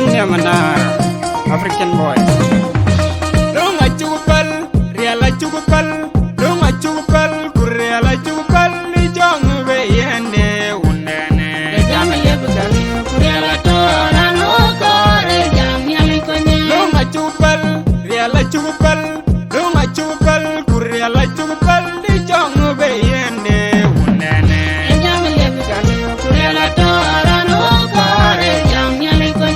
Manar, African boy. Don't I chupal, reala chupal, don't I chupal, reala chupal, John Wayne, Unene, Jamaican, reala tora, no core, Jamaican. Don't I chupal, reala chupal, don't I chupal, reala chupal, John Wayne, Unene, Jamaican, reala tora, no core, Jamaican.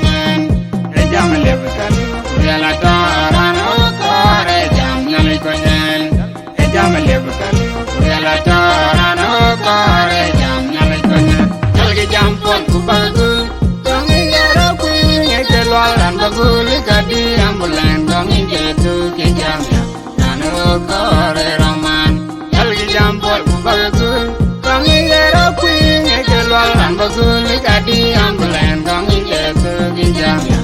Reala tora no core Jamaican. Jamaican. Reala tora no core Jamaican. Jalgi jampon kubagu, tongi gero kuinge keluaran bagul kadi ambulan tongi jetu ke jamia. Nano core roman. Jalgi jampon kubagu, tongi gero kuinge keluaran bagul kadi ambulan tongi jetu ke jamia.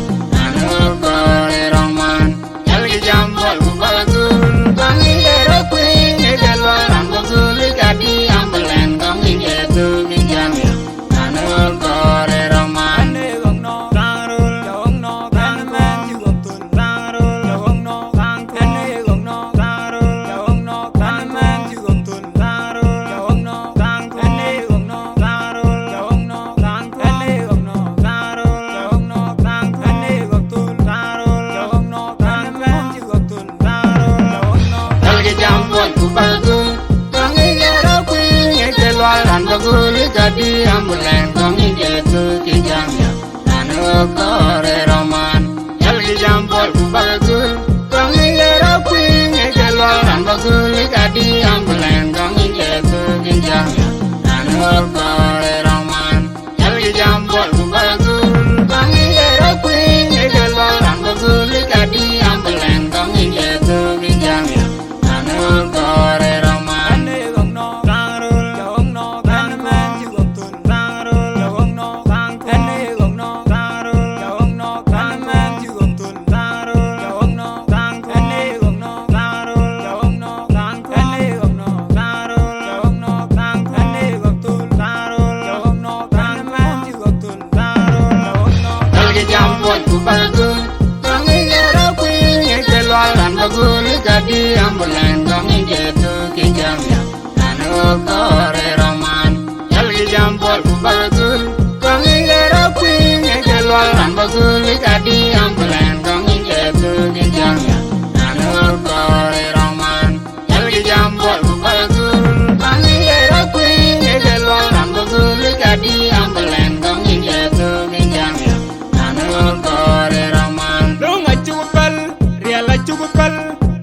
Core roman, jalgi jambol bagul, tangi gero queen, egelo rambagul, kadi ambulan tangi jetu binjamia. Nano core roman, negong no, tangrul, negong no, tanman jugong tul, tangrul, negong no, tangkon, negong no, tangrul, negong no, tanman jugong tul, tangrul, negong no, tangkon, negong no, tangrul, negong no, tangkon, negong no, tangrul, negong no, tangkon, negong tul. Bagul kadi ambulan tongi jetu ke jamia. Nano core roman, jalgi jampol bagul, tongi gero queen keluaran bagul kadi ambulan tongi jetu ke jamia. Nano core roman, jalgi jampol bagul, tongi gero queen keluaran bagul kadi ambulan tongi jetu ke jamia. Nano core roman, negong no, tangrul, negong no. Bagul, tongi gero queen keluaran bagul kadi ambulan tongi jetu ke jamia. Nano core roman, jalgi jampol bagul, tongi gero queen keluaran bagul kadi ambulan tongi jetu ke jamia. Nano core roman, jalgi jampol bagul, tongi gero queen keluaran bagul kadi ambulan tongi jetu ke jamia. Core roman, don't I chupal, reala chupal,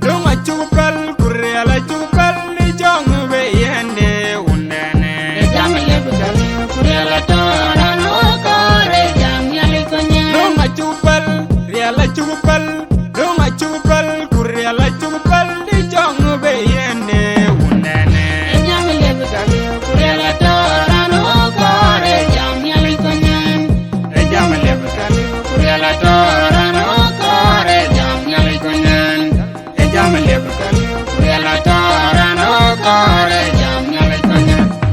don't I chupal, reala chupal, John Wayne, Unene, Jamaican, reala tora no core Jamaican. Don't I chupal, reala chupal, don't I chupal, reala chupal, John Wayne, Unene, Jamaican, reala tora no core Jamaican. Jamaican. Reala tora no core Jamaican. Jamaican. Reala tora no core Jamaican.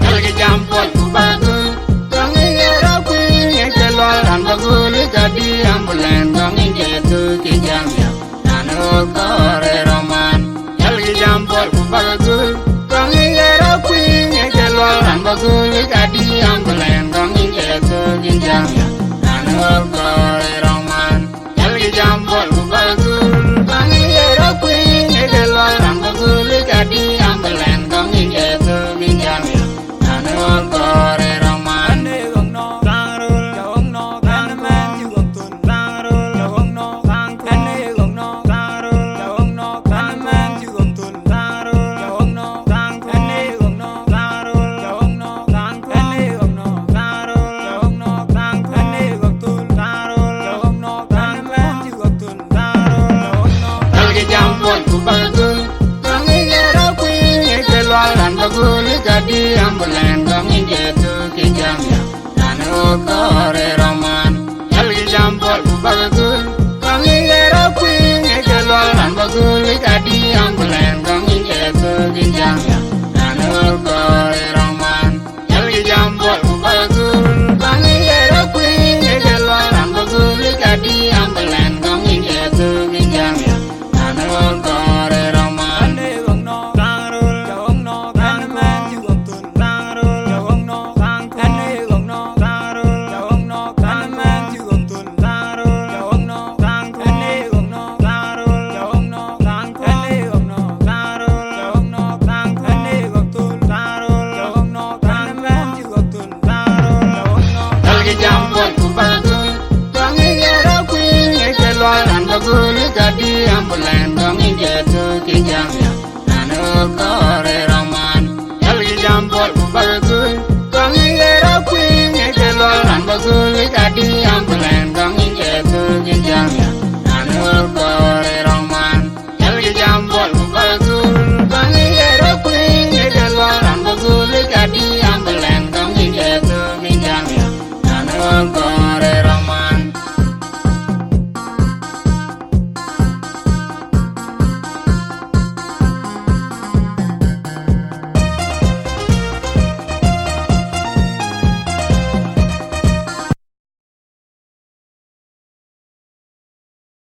Jalgi jampol bagul, tongi gero queen keluaran bagul kadi ambulan tongi jetu ke jamia. Nano core roman, jalgi jampol bagul, tongi gero queen keluaran bagul kadi ambulan tongi jetu ke jamia. Nano core roman, jalgi jampol bagul, tongi gero queen keluaran bagul kadi ambulan tongi jetu ke jamia. Nano core roman, negong no, tangrul, negong no, tanman jugong tul, tangrul, negong no, tangkon, negong no, tangrul, negong no, tanman jugong tul, tangrul, negong no, tangkon, negong no, tangrul, negong no, tangkon, negong no, tangrul, negong no, tangkon, negong tul, tangrul, negong no, tanman jugong tul, tangrul, negong no. Jalgi jampol bagul, tongi gero queen keluaran bagul kadi ambulan tongi jetu ke jamia. Nano core roman, jalgi jampol bagul, tongi gero queen keluaran bagul kadi ambulan tongi jetu ke jamia.